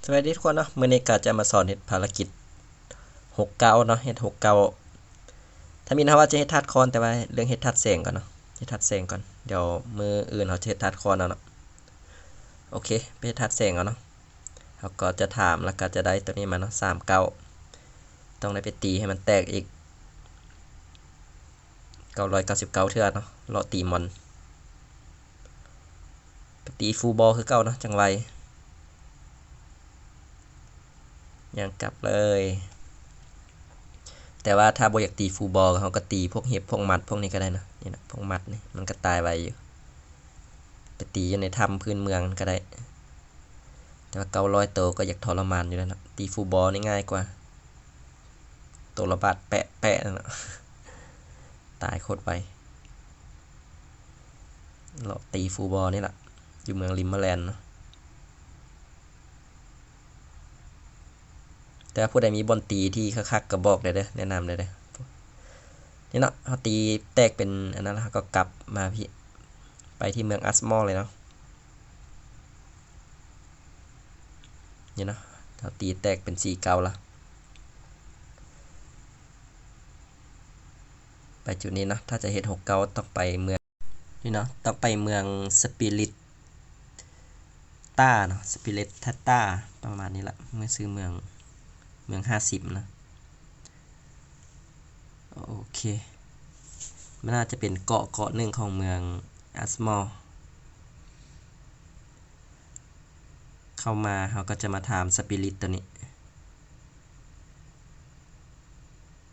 สวัสดีทุกคนเนาะมื้อนี้ก็จะมาสอนเฮ็ดภารกิจ69เนาะเฮ็ด69ถ้ามีนะว่าจะเฮ็ดธาตุคอนแต่ว่าเรื่องเฮ็ดธาตุแสงก่อนเนาะเฮ็ดธาตุแสงก่อนเดี๋ยวมื้ออื่นเราจะเฮ็ดธาตุคอนเอาเนาะโอเคไปเฮ็ดธาตุแสงเอาเนาะเราก็จะถามแล้วก็จะได้ตัวนี้มาเนาะ39ต้องได้ไปตีให้มันแตกอีก999เทื่อเนาะเลาะตีมอนไปตีฟูลบอลคือเก่าเนาะจังไวยังกลับเลยแต่ว่าถ้าบ่อยากตีฟูลบอลเขาก็ตีพวกเห็บพวกมัดพวกนี้ก็ได้นะนี่นะพวกมัดนี่มันก็ตายไวอยู่ไปตีอยู่ในถ้ำพื้นเมืองก็ได้แต่ว่า900ตัวก็อยากทรมานอยู่แล้วนะตีฟูลบอลนี่ง่ายกว่าตัวระบาดแปะแปะนั่นนะตายโคตรไปเราตีฟูลบอลนี่แหละอยู่เมืองลิมเมอร์แลนด์เนาะแต่ผู้ใดมีบอลตีที่คักๆก็บอกได้เด้อแนะนำได้เด้อนี่เนาะเขาตีแตกเป็นอันนั้นแล้วก็กลับมาพี่ไปที่เมืองอัสมอลเลยเนาะนี่เนาะเขาตีแตกเป็น49ละไปจุดนี้เนาะถ้าจะเฮ็ด69ต้องไปเมืองนี่เนาะต้องไปเมืองสปิริตต้าเนาะสปิริตทัตตาประมาณนี้ละเมื่อซื้อเมือง50นะโอเคมันน่าจะเป็นเกาะหนึ่งของเมืองอัสมอลเข้ามาเขาก็จะมาถามสปิริตตัวนี้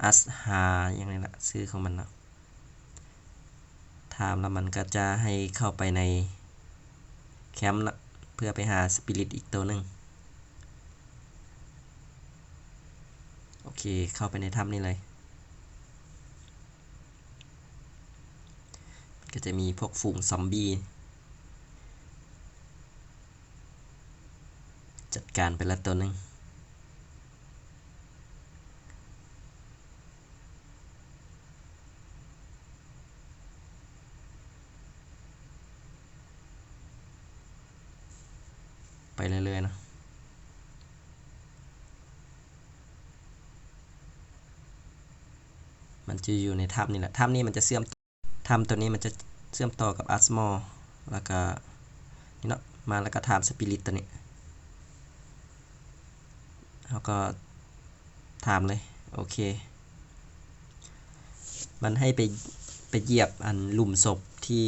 อัสฮาอย่างนี้ละชื่อของมันเนาะถามแล้วมันก็จะให้เข้าไปในแคมป์นะเพื่อไปหาสปิริตอีกตัวหนึ่งโอเคเข้าไปในถ้ำนี่เลยก็จะมีพวกฝูงซอมบี้จัดการไปละตัวหนึ่งไปเรื่อยๆนะมันจะอยู่ในถ้ำนี่แหละถ้ำนี้มันจะเชื่อมถ้ำตัวนี้มันจะเชื่อมต่อกับอัสมอลแล้วก็นี่เนาะมาแล้วก็ถามสปิริตตัวนี้แล้วก็ถามเลยโอเคมันให้ไปเหยียบอันหลุมศพที่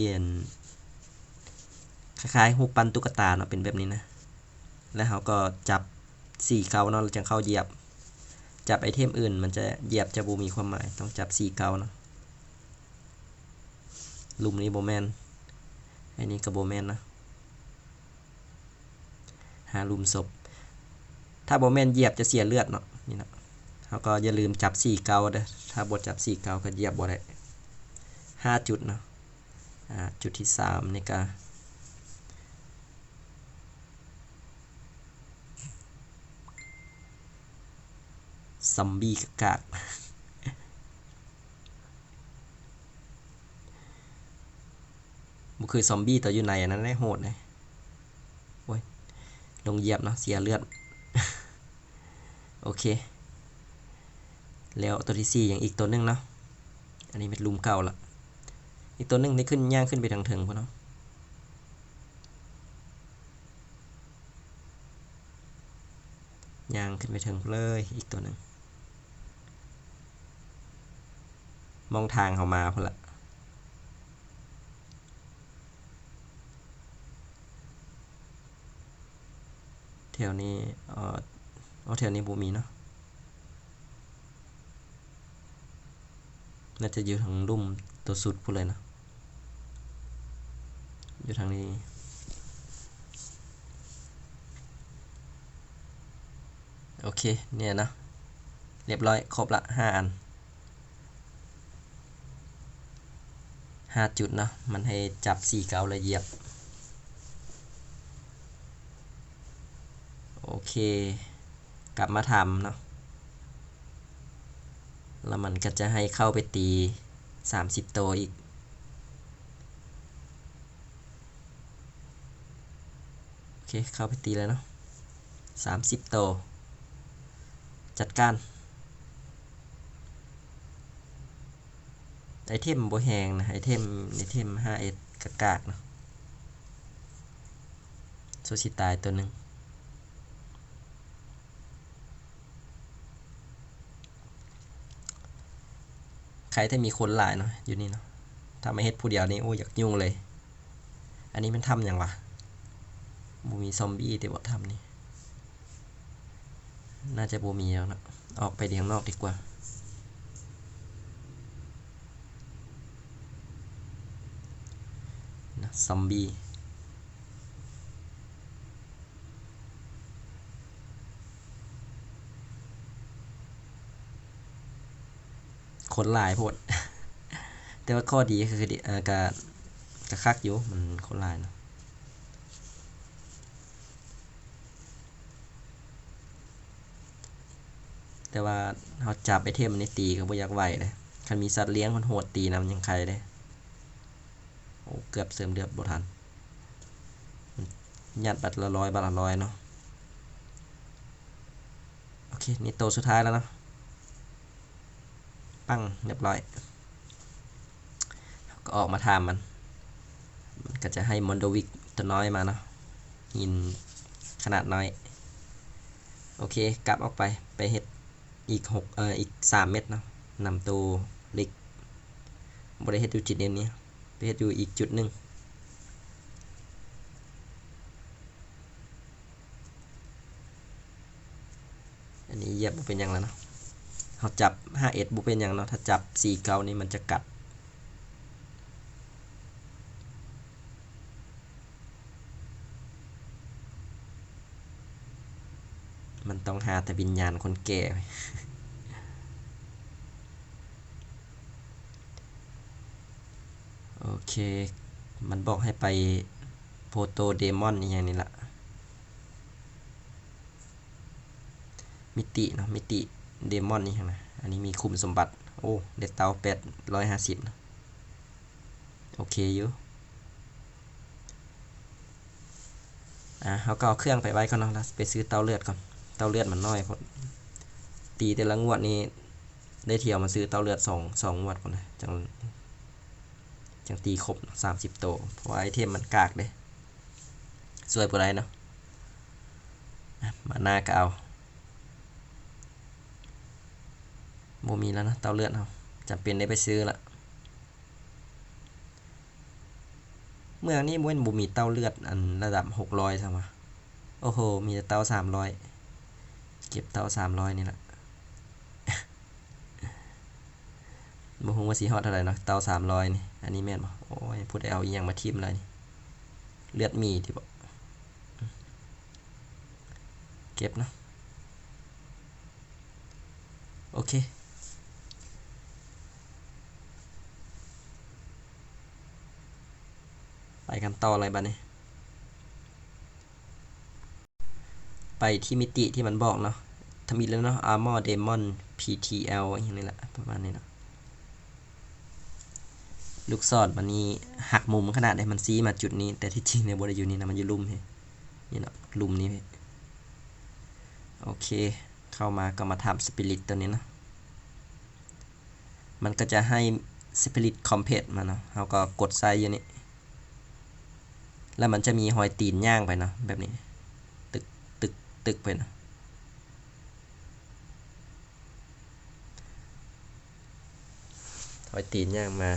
คล้ายๆหูปปั้นตุ๊กตาเนาะเป็นแบบนี้นะแล้วเขาก็จับ4 เก้าเนาะแล้วจึงเข้าเหยียบจับไอเทมอื่นมันจะเหยียบจะบูมีความหมายต้องจับ4 เก้าเนาะหลุมนี้โบแมนไอ้นี่ก็โบแมนนะหาหลุมศพถ้าโบแมนเหยียบจะเสียเลือดเนาะนี่นะเขาก็อย่าลืมจับ4 เก้าเด้อถ้าบดจับ4 เก้าก็เหยียบบ่ได้5 จุดเนาะจุดที่3นี่ก็ซอมบี้กากมันคือซอมบี้ตัวอยู่ในอันนั้นได้โหดเลยโอ้ยลงเหยียบเนาะเสียเลือดโอเคแล้วตัวที่4อย่างอีกตัวนึงเนาะอันนี้เป็นลุมเก่าละอีกตัวนึงได้ขึ้นย่างขึ้นไปทางเถิงพอเนาะย่างขึ้นไปเถิงเลยอีกตัวนึงมองทางเขามาพอละแถวนี้แถวนี้บูมีเนาะน่าจะอยู่ทางลุ่มตัวสุดพูดเลยนะอยู่ทางนี้โอเคเนี่ยนะเรียบร้อยครบละ5 อัน5 จุดเนาะมันให้จับ4 เก้าเลยเหยียบโอเคกลับมาทำเนาะแล้วมันก็จะให้เข้าไปตี30 ตัวอีกโอเคเข้าไปตีแล้วเนาะ 30 โตวจัดการไอเทมบ่แหงนะไอเทม5S กากๆเนาะโซชิตายตัวหนึ่งใครถ้ามีคนหลายเนาะอยู่นี่เนาะถ้าไม่เฮ็ดผู้เดียวนี่โอ้อยากยุ่งเลยอันนี้มันทำอย่างวะบูมีซอมบี้แต่บ่ทำนี่น่าจะบูมีแล้วนะออกไปเดียงนอกดีกว่านะซอมบี้คนหลายโพด แต่ว่าข้อดีคือกะคักอยู่มันคนหลายเนาะแต่ว่าเขาจับไอเทมมันนี่ตีก็บ่อยากไหวเลยคันมีสัตว์เลี้ยงคนโหดตีนำยังใครได้โอ้เกือบเสริมเดือบบ่ทันยัดบัตรละ100 บาทละ100เนาะโอเคนี่โตสุดท้ายแล้วเนาะปั้งเรียบร้อยก็ออกมาทำมันก็จะให้มอนโดวิกตัวน้อยมาเนาะหินขนาดน้อยโอเคกลับออกไปเฮ็ดอีกอีก3 เม็ดเนาะนำตัวลิกบ่ได้เฮ็ดอยู่จุดนี้ไปเฮ็ดอยู่อีกจุดหนึ่งอันนี้เหยียบบ่เป็นหยังแล้วเนาะเขาจับ5Sบ่เป็นหยังเนาะถ้าจับ49นี่มันจะกัดมันต้องหาแต่วิญญาณคนแก่โอเคมันบอกให้ไปโพโตเดมอนนี่อย่างนี้ละมิติเนาะมิติเดมอนนี่นะอันนี้มีคุมสมบัติโอ้เดเตา850นะโอเคอยู่เขาก็เอาเครื่องไปไว้ก่อนเนาะแล้วไปซื้อเตาเลือดก่อนเตาเลือดมันน้อยพอตีแต่ละงวดนี้ได้เที่ยวมาซื้อเตาเลือด2งวดก่อนนะจังตีครบ30 โตเพราะว่าไอเทมมันกากเลยสวยปไรเนาะมาหน้าก็เอาโมมีแล้วนะเตาเลือดเราจำเป็นได้ไปซื้อละเมื่อนี้ม้วนบุมีเตาเลือดอันระดับ600ใช่ไหมโอ้โหมีแต่เตา300เก็บเตา300นี่แหละบ่ฮู้ว่าสิฮอดเท่าไหร่เนาะเตา300นี่อันนี้แม่นบ่โอ้ยพูดเอาอีหยังมาทิ่มเลยนี่เลือดมีที่บ่เก็บเนาะโอเคไปกันต่ออะไรบ้านี้ไปที่มิติที่มันบอกเนาะทำอีกแล้วเนาะ Armor Demon PTL อย่างนี้แหละประมาณนี้เนาะลูกศรมันนี่หักมุมขนาดได้มันซีมาจุดนี้แต่ที่จริงในบริยูนี้นะมันอยู่ลุ่มนี่เนาะลุ่มนี้โอเคเข้ามาก็มาทำสปิริตตัวนี้เนาะมันก็จะให้สปิริตคอมเพลตมาเนาะเราก็กดไซส์อยู่นี่แล้วมันจะมีหอยตีนย่างไปเนาะแบบนี้ตึกไปเนาะหอยตีนย่างมา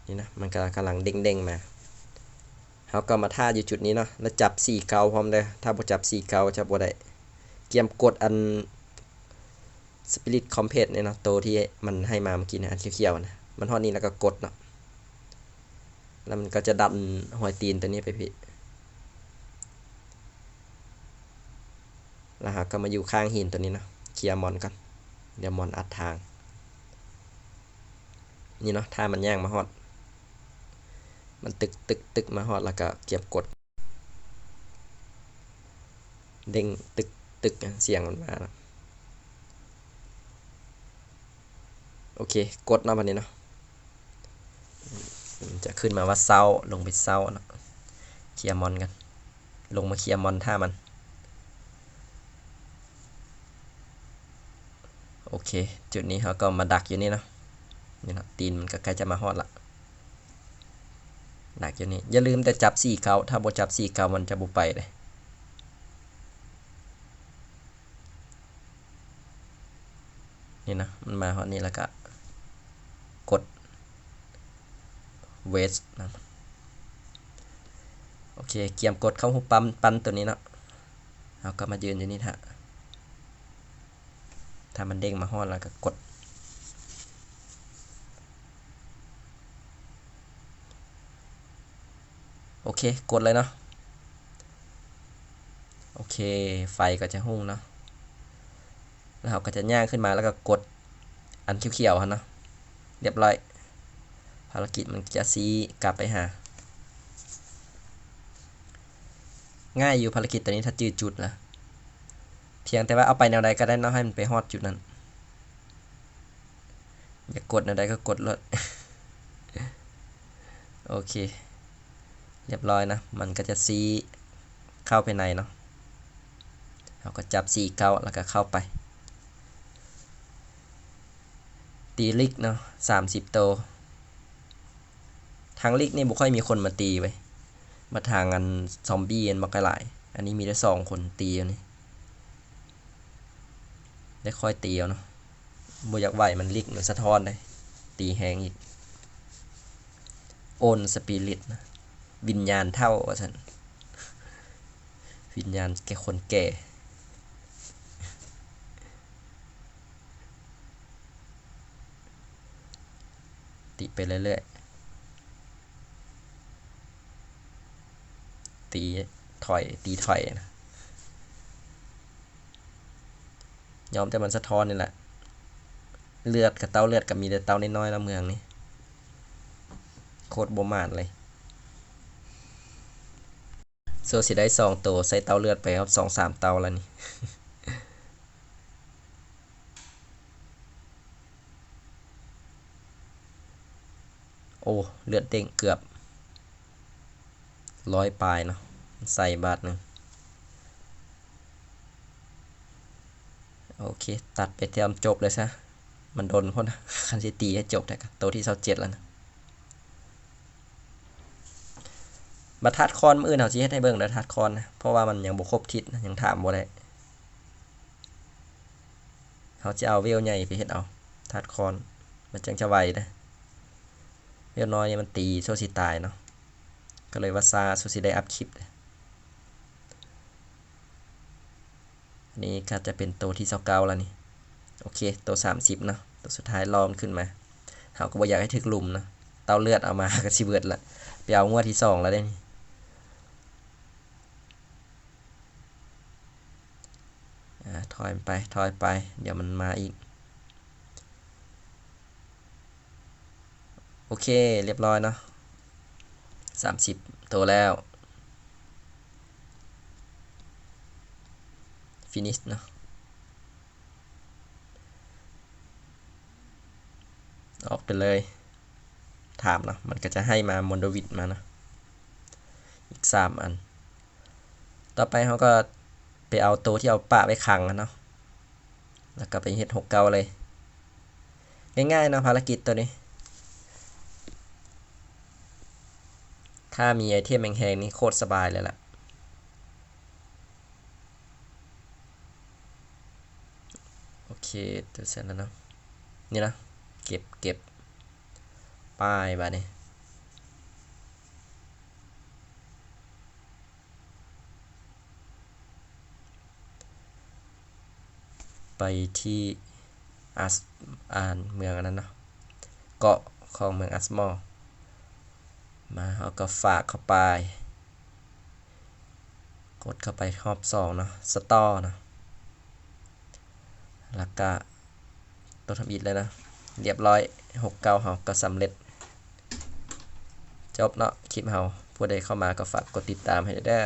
นี่นะมันกำลังเด้งมาเขาก็มาท่าอยู่จุดนี้เนาะแล้วจับ4 เกาพร้อมเลยถ้าบ่จับ4 เกาจะบ่ได้เกียมกดอันสปิริตคอมเพลตเนี่ยเนาะตัวที่มันให้มาเมื่อกี้นะอันเขียวๆนะมันฮอดนี้แล้วก็กดเนาะแล้วมันก็จะดันหอยตีนตัวนี้ไปพี่แล้วก็มาอยู่ข้างหินตัวนี้เนาะเคลียร์มอนก่อนเดี๋ยวมอนอัดทางนี่เนาะถ้ามันย่างมาฮอดมันตึกมาฮอดแล้วก็เก็บกดเด้งตึกเสียงมันมานะโอเคกดเนาะวันนี้เนาะ จะขึ้นมาว่าเศร้าลงไปเศร้านะเคลียร์มอนกันลงมาเคลียร์มอนท่ามันโอเคจุดนี้เขาก็มาดักอยู่นี่เนาะนี่นะตีนมันก็ใกล้จะมาฮอดละดักอยู่นี่อย่าลืมแต่จับ4เกาถ้าบ่จับ4เกามันจะบ่ไปเลยนี่นะมันมาฮอดนี่แล้วก็กดเวสนะโอเคเกียมกดเข้าหูปั๊มปั้นตัวนี้เนาะเราก็มายืนอยู่นี่ถ้ามันเด้งมาฮอดแล้วก็กดโอเคกดเลยเนาะโอเคไฟก็จะหุ่งเนาะแล้วเราก็จะย่างขึ้นมาแล้วก็กดอันเขียวๆเนาะเรียบร้อยภารกิจมันจะซีกลับไปหาง่ายอยู่ภารกิจตัวนี้ถ้าจืดจุดละเพียงแต่ว่าเอาไปแนวใดก็ได้เนาะให้มันไปฮอดจุดนั้นอยากกดแนวใดก็กดเลย โอเคเรียบร้อยนะมันก็จะซีเข้าไปในเนาะเราก็จับ4เก้าแล้วก็เข้าไปตีลิกเนาะ30โตทางลิกนี่บ่ค่อยมีคนมาตีไว้มาทางอันซอมบี้อันบักหลายอันนี้มีได้2คนตีอันนี้ได้ค่อยตีเอาเนาะบ่อยากไหวมันลิกมันสะท้อนได้ตีแหงอีกโอนสปิริตนะวิญญาณเท่าว่าซั่นวิญญาณแก่คนแก่ตีไปเรื่อยๆตีถอยนะยอมแต่มันสะท้อนนี่แหละเลือดกับเต้าเลือดกับมีแต่เต้าน้อยๆแล้วเมืองนี้โคตรบ่มานเลยโซสิได้2ตัวใส่เต้าเลือดไปครับ2-3เต้าแล้วนี่ โอ้เลือดเด้งเกือบ100ปลายเนาะใส่บาทนึงโอเคตัดไปเตรียมจบเลยซะมันโดนคนคันสิตีให้จบแต่ตัวที่27แล้วนะมาทัดคอนมื้ออื่นเฮาสิเฮ็ดให้เบิ่งเด้อทัดคอนนะเพราะว่ามันยังบ่ครบทิศนะยังถามบ่ได้เฮาจะเอาเวลใหญ่ไปเฮ็ดเอาทัดคอนมันจังจะไวเด้อเวลน้อยนี่มันตีโซสิตายเนาะก็เลยว่าซาโซสิได้อัพคลิปนี่ก็จะเป็นตัวที่29แล้วนี่โอเคตัว30เนาะตัวสุดท้ายรอมันขึ้นมาเฮาก็บ่อยากให้ถึกหลุมนะเต้าเลือดเอามาก็สิเบิดละไปเอางวดที่2แล้วเด้นี่ถอยไปเดี๋ยวมันมาอีกโอเคเรียบร้อยเนาะ30ตัวแล้วฟินิชเนาะออกไปเลยถามเนาะมันก็จะให้มามอนโดวิดมาเนาะอีก3อันต่อไปเขาก็ไปเอาตัวที่เอาปะไปขังกันเนาะแล้วก็ไปเฮ็ด6เก้าเลยง่ายๆเนาะภารกิจตัวนี้ถ้ามีไอเทมแพงๆนี่โคตรสบายเลยล่ะโอเคตัวเสร็จแล้วเนาะนี่นะเก็บป้ายบาดนี้ไปที่เมืองอันนั้นเนาะเกาะของเมืองอัสมอร์มาเอาก็ฝากเข้าไปกดเข้าไปรอบ2เนาะสตอร์เนาะแล้วก็ตัวทำอิฐเลยนะเรียบร้อย6เก้าเฮาก็สำเร็จจบเนาะคลิปเฮาผู้ใดเข้ามาก็ฝากกดติดตามให้ได้